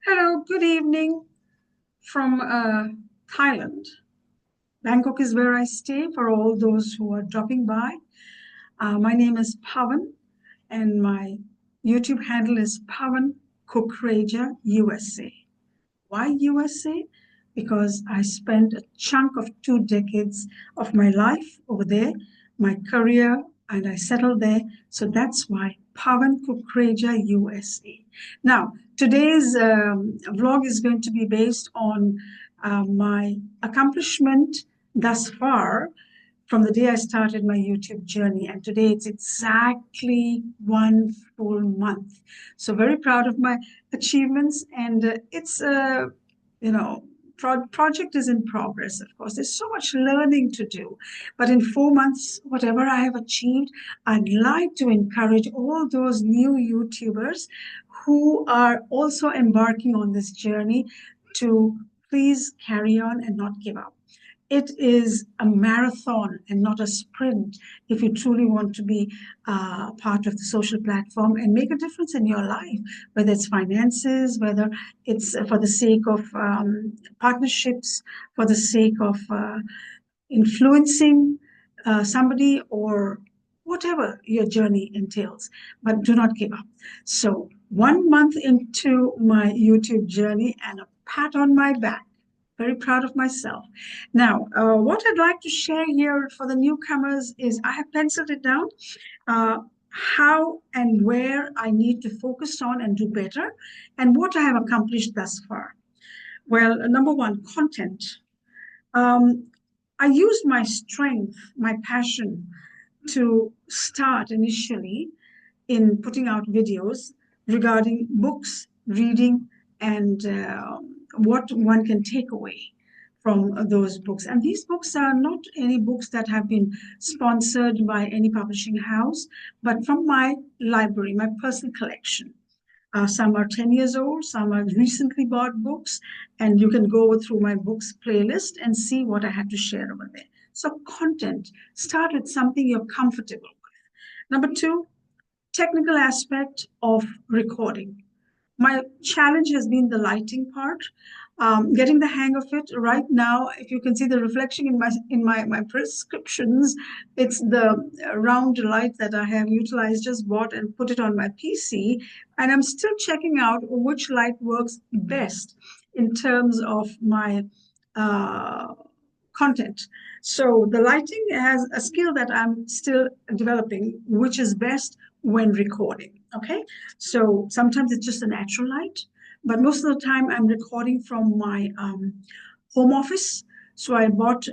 Hello, good evening from Thailand. Bangkok is where I stay for all those who are dropping by. My name is Pavan, and my YouTube handle is Pavan Kukreja USA. Why USA? Because I spent a chunk of 2 decades of my life over there, my career, and I settled there. So that's why Pavan Kukreja USA. Now, today's vlog is going to be based on my accomplishment thus far from the day I started my YouTube journey. And today it's exactly 1 full month. So very proud of my achievements. And it's, you know, project is in progress, of course. There's so much learning to do. But in 4 months, whatever I have achieved, I'd like to encourage all those new YouTubers who are also embarking on this journey to please carry on and not give up. It is a marathon and not a sprint if you truly want to be part of the social platform and make a difference in your life, whether it's finances, whether it's for the sake of partnerships, for the sake of influencing somebody, or whatever your journey entails. But do not give up. So, 1 month into my YouTube journey and a pat on my back. Very proud of myself. Now, what I'd like to share here for the newcomers is I have penciled it down uh, how and where I need to focus on and do better, and what I have accomplished thus far. Well, number one, content. Um, I used my strength, my passion to start initially in putting out videos regarding books, reading, and what one can take away from those books. And these books are not any books that have been sponsored by any publishing house, but from my library, my personal collection. Some are 10 years old, some are recently bought books, and you can go through my books playlist and see what I had to share over there. So, content, start with something you're comfortable with. Number two, technical aspect of recording. My challenge has been the lighting part, getting the hang of it. Right now, if you can see the reflection in my prescriptions, it's the round light that I have utilized, just bought and put it on my PC, and I'm still checking out which light works best in terms of my uh, content. So the lighting has a skill that I'm still developing, which is best when recording. Okay. So sometimes it's just a natural light, but most of the time I'm recording from my home office. So I bought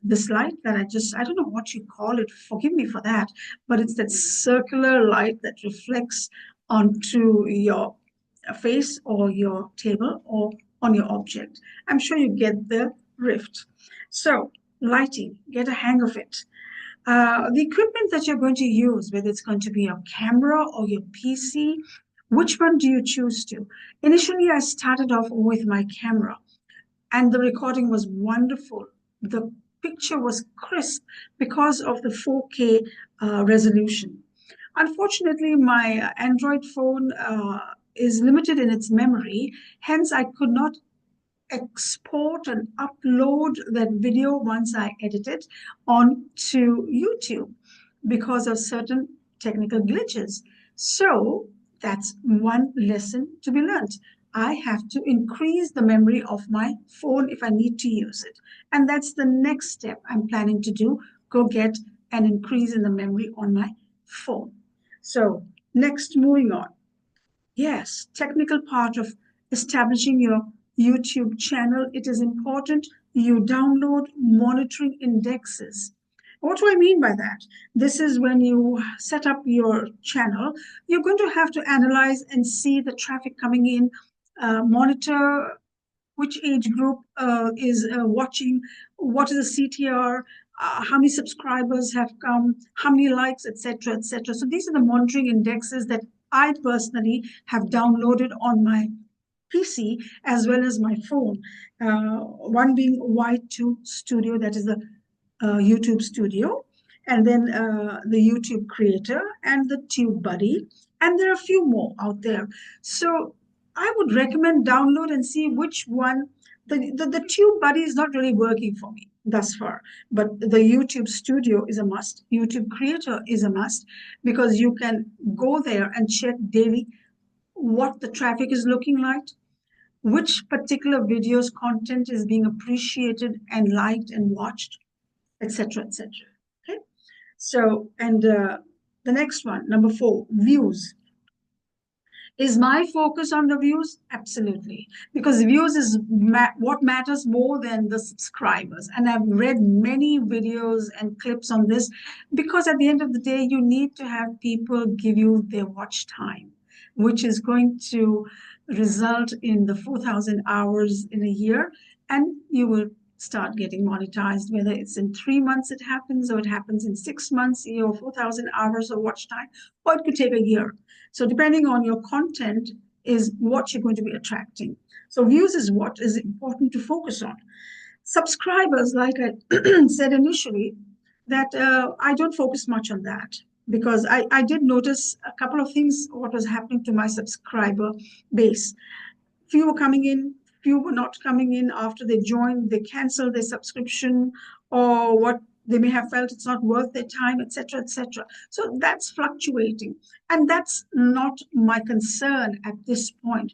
this light that I don't know what you call it, forgive me for that, but it's that circular light that reflects onto your face or your table or on your object. I'm sure you get the rift. So, lighting, get a hang of it. The equipment that you're going to use, whether it's going to be your camera or your PC, which one do you choose to? Initially, I started off with my camera, and the recording was wonderful. The picture was crisp because of the 4K resolution. Unfortunately, my Android phone is limited in its memory, hence, I could not export and upload that video once I edit it onto YouTube because of certain technical glitches. So that's one lesson to be learned. I have to increase the memory of my phone if I need to use it. And that's the next step I'm planning to do. Go get an increase in the memory on my phone. So, next, moving on. Yes, technical part of establishing your YouTube channel. It is important you download monitoring indexes. What do I mean by that? This is when you set up your channel, you're going to have to analyze and see the traffic coming in, monitor which age group is watching, what is the CTR, how many subscribers have come, how many likes, etc., etc. So these are the monitoring indexes that I personally have downloaded on my PC as well as my phone. One being Y2 Studio, that is the YouTube Studio, and then the YouTube Creator and the Tube Buddy, and there are a few more out there. So I would recommend download and see which one. The Tube Buddy is not really working for me thus far, but the YouTube Studio is a must. YouTube Creator is a must because you can go there and check daily what the traffic is looking like, which particular videos content is being appreciated and liked and watched, etc., etc. Okay, so and the next one, number 4, views. Is my focus on the views? Absolutely. Because views is what matters more than the subscribers. And I've read many videos and clips on this because at the end of the day, you need to have people give you their watch time, which is going to result in the 4,000 hours in a year. And you will start getting monetized, whether it's in 3 months it happens, or it happens in 6 months, 4,000 hours of watch time, or it could take a year. So depending on your content is what you're going to be attracting. So views is what is important to focus on. Subscribers, like I said initially, that I don't focus much on that because I did notice a couple of things, what was happening to my subscriber base. Few were coming in, few were not coming in after they joined, they canceled their subscription, or what they may have felt it's not worth their time, etc., etc. So that's fluctuating, and that's not my concern at this point.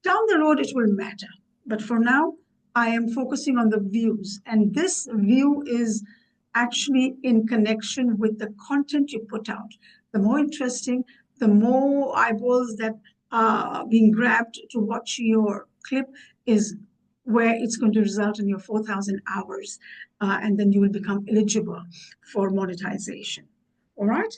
Down the road, it will matter, but for now, I am focusing on the views, and this view is actually in connection with the content you put out. The more interesting, the more eyeballs that are being grabbed to watch your clip is where it's going to result in your 4,000 hours, and then you will become eligible for monetization. All right.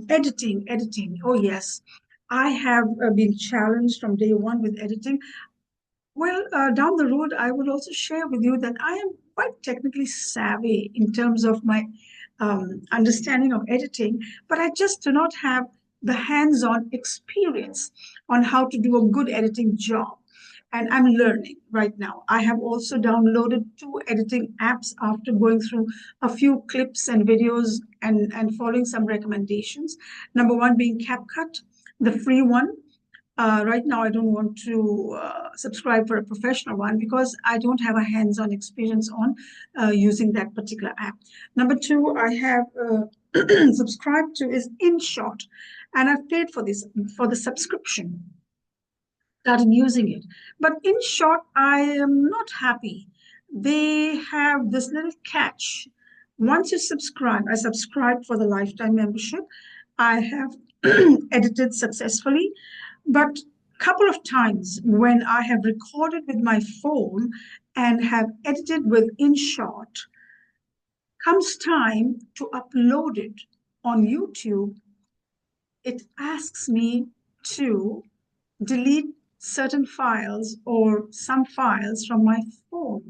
Editing. Oh, yes. I have been challenged from day one with editing. Well, down the road, I will also share with you that I am quite technically savvy in terms of my understanding of editing, but I just do not have the hands-on experience on how to do a good editing job. And I'm learning right now. I have also downloaded 2 editing apps after going through a few clips and videos and following some recommendations. Number 1 being CapCut, the free one. Right now, I don't want to subscribe for a professional one because I don't have a hands-on experience on using that particular app. Number 2, I have subscribed to is InShot, and I've paid for the subscription. Started using it, but InShot, I am not happy. They have this little catch. Once you subscribe, I subscribed for the lifetime membership. I have edited successfully. But a couple of times when I have recorded with my phone and have edited with InShot, comes time to upload it on YouTube, it asks me to delete certain files or some files from my phone.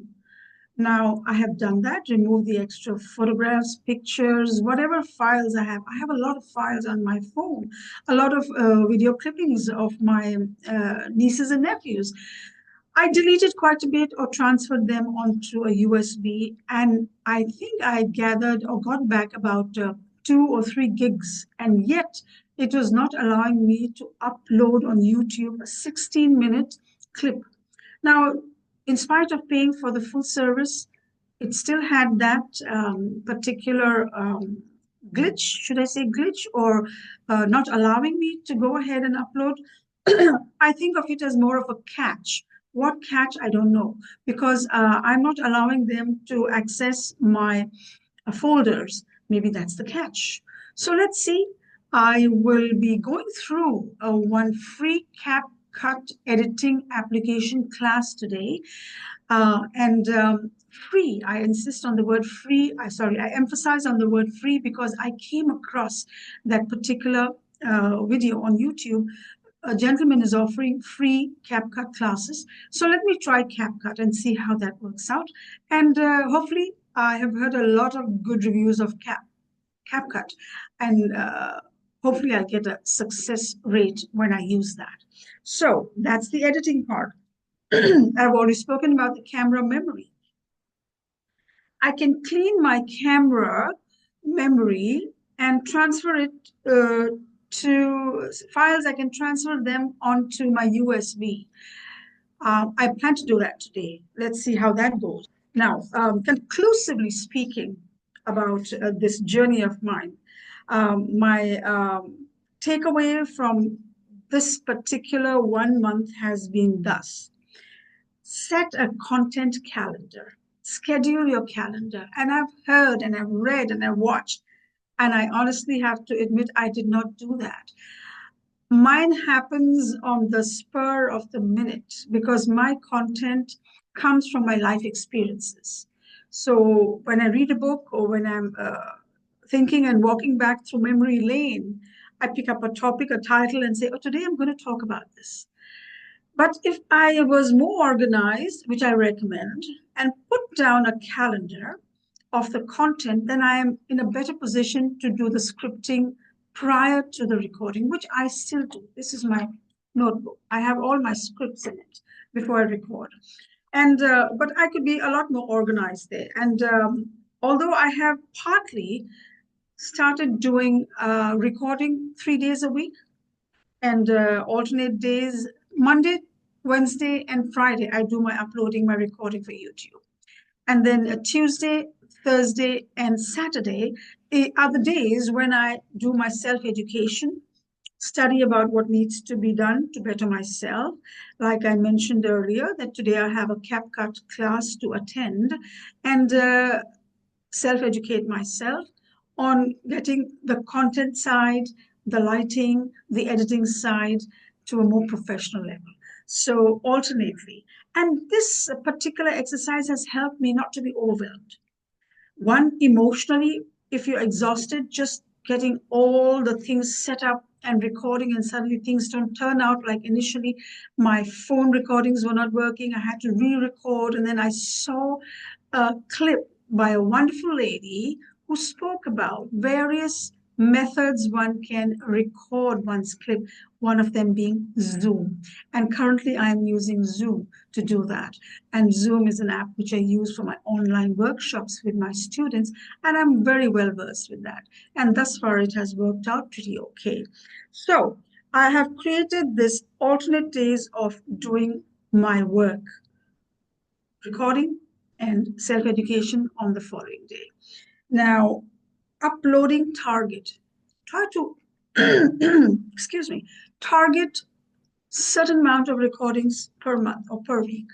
Now, I have done that, remove the extra photographs, pictures, whatever files I have. I have a lot of files on my phone, a lot of video clippings of my nieces and nephews. I deleted quite a bit or transferred them onto a USB, and I think I gathered or got back about 2 or 3 gigs, and yet it was not allowing me to upload on YouTube a 16-minute clip. Now, in spite of paying for the full service, it still had that particular glitch, should I say glitch, or not allowing me to go ahead and upload. I think of it as more of a catch. What catch? I don't know, because I'm not allowing them to access my folders. Maybe that's the catch. So let's see. I will be going through one free CapCut editing application class today. And free, I insist on the word free. I emphasize on the word free because I came across that particular video on YouTube. A gentleman is offering free CapCut classes. So let me try CapCut and see how that works out. And hopefully, I have heard a lot of good reviews of CapCut. And hopefully, I'll get a success rate when I use that. So that's the editing part. I've already spoken about the camera memory. I can clean my camera memory and transfer it to files, I can transfer them onto my USB. I plan to do that today. Let's see how that goes. Now, conclusively speaking about this journey of mine, my takeaway from this particular 1 month has been thus: set a content calendar, schedule your calendar. And I've heard and I've read and I've watched, and I honestly have to admit I did not do that. Mine happens on the spur of the minute because my content comes from my life experiences. So when I read a book or when I'm thinking and walking back through memory lane, I pick up a topic, a title, and say, oh, today I'm going to talk about this. But if I was more organized, which I recommend, and put down a calendar of the content, then I am in a better position to do the scripting prior to the recording, which I still do. This is my notebook. I have all my scripts in it before I record. And but I could be a lot more organized there. And although I have partly started doing recording 3 days a week and alternate days, Monday, Wednesday, and Friday, I do my uploading, my recording for YouTube. And then Tuesday, Thursday, and Saturday are the days when I do my self-education, study about what needs to be done to better myself. Like I mentioned earlier, that today I have a CapCut class to attend and self-educate myself on getting the content side, the lighting, the editing side to a more professional level. So alternately. And this particular exercise has helped me not to be overwhelmed. One, emotionally, if you're exhausted, just getting all the things set up and recording, and suddenly things don't turn out like initially. My phone recordings were not working. I had to re-record. And then I saw a clip by a wonderful lady who spoke about various methods one can record one's clip, one of them being Zoom. And currently I am using Zoom to do that. And Zoom is an app which I use for my online workshops with my students, and I'm very well versed with that. And thus far it has worked out pretty okay. So I have created this alternate days of doing my work, recording and self-education on the following day. Now, uploading target. Try to, excuse me, target certain amount of recordings per month or per week.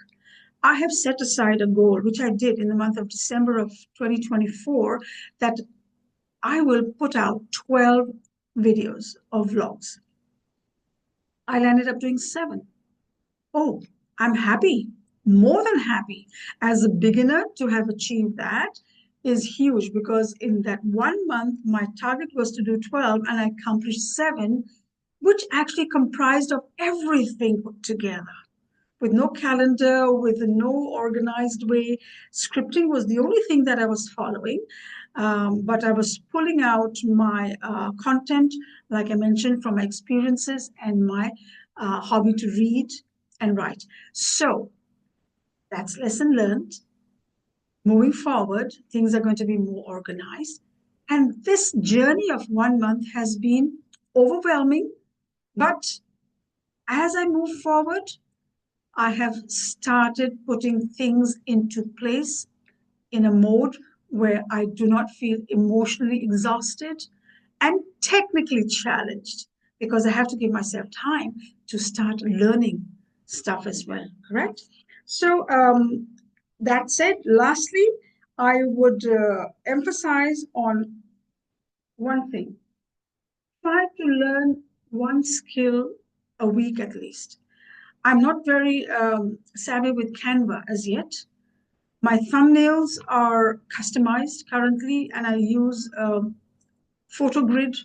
I have set aside a goal, which I did in the month of December of 2024, that I will put out 12 videos of vlogs. I ended up doing 7. Oh, I'm happy, more than happy. As a beginner, to have achieved that is huge, because in that 1 month, my target was to do 12 and I accomplished 7, which actually comprised of everything put together. With no calendar, with no organized way. Scripting was the only thing that I was following, but I was pulling out my content, like I mentioned, from my experiences and my hobby to read and write. So that's lesson learned. Moving forward, things are going to be more organized. And this journey of 1 month has been overwhelming, but as I move forward, I have started putting things into place in a mode where I do not feel emotionally exhausted and technically challenged, because I have to give myself time to start learning stuff as well, correct? So that said, lastly, I would emphasize on one thing. Try to learn one skill a week at least. I'm not very savvy with Canva as yet. My thumbnails are customized currently, and I use PhotoGrid,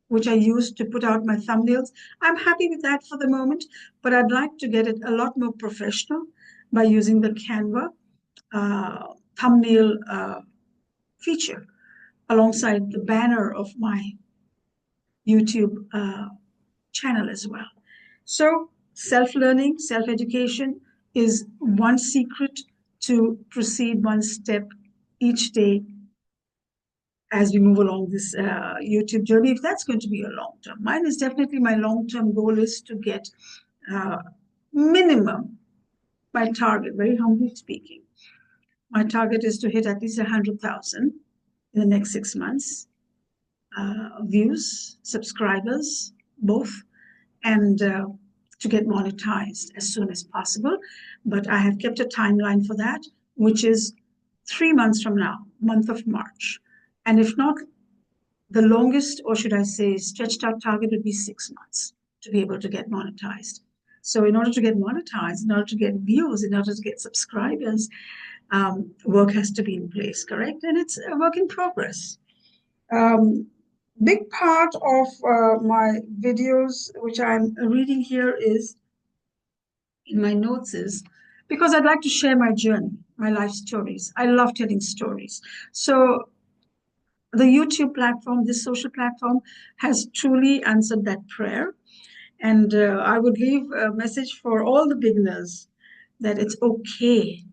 which I use to put out my thumbnails. I'm happy with that for the moment, but I'd like to get it a lot more professional by using the Canva thumbnail feature alongside the banner of my YouTube channel as well. So self-learning, self-education is one secret to proceed one step each day as we move along this YouTube journey, if that's going to be a long term. Mine is definitely my long term goal is to get minimum, my target, very humbly speaking. My target is to hit at least 100,000 in the next 6 months. Views, subscribers, both, and to get monetized as soon as possible. But I have kept a timeline for that, which is 3 months from now, month of March. And if not, the longest, or should I say, stretched out target would be 6 months to be able to get monetized. So in order to get monetized, in order to get views, in order to get subscribers, work has to be in place, correct? And it's a work in progress. Big part of my videos, which I'm reading here is, in my notes is, because I'd like to share my journey, my life stories. I love telling stories. So the YouTube platform, this social platform, has truly answered that prayer. And I would leave a message for all the beginners that it's okay.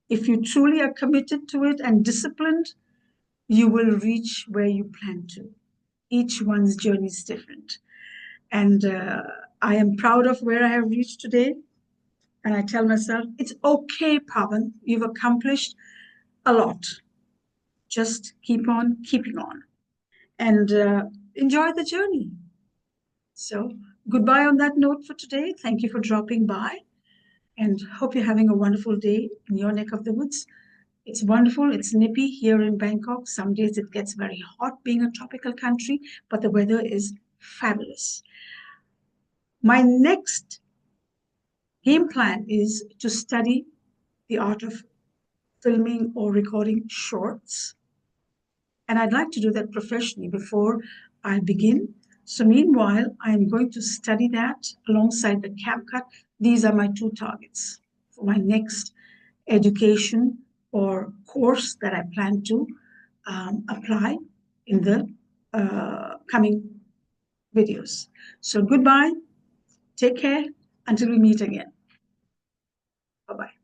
If you truly are committed to it and disciplined, you will reach where you plan to. Each one's journey is different. And I am proud of where I have reached today. And I tell myself, it's okay, Pavan, you've accomplished a lot. Just keep on keeping on and enjoy the journey. So goodbye on that note for today. Thank you for dropping by and hope you're having a wonderful day in your neck of the woods. It's wonderful. It's nippy here in Bangkok. Some days it gets very hot being a tropical country, but the weather is fabulous. My next game plan is to study the art of filming or recording shorts. And I'd like to do that professionally before I begin. So meanwhile, I'm going to study that alongside the CapCut. These are my two targets for my next education or course that I plan to apply in the coming videos. So goodbye, take care, until we meet again. Bye-bye.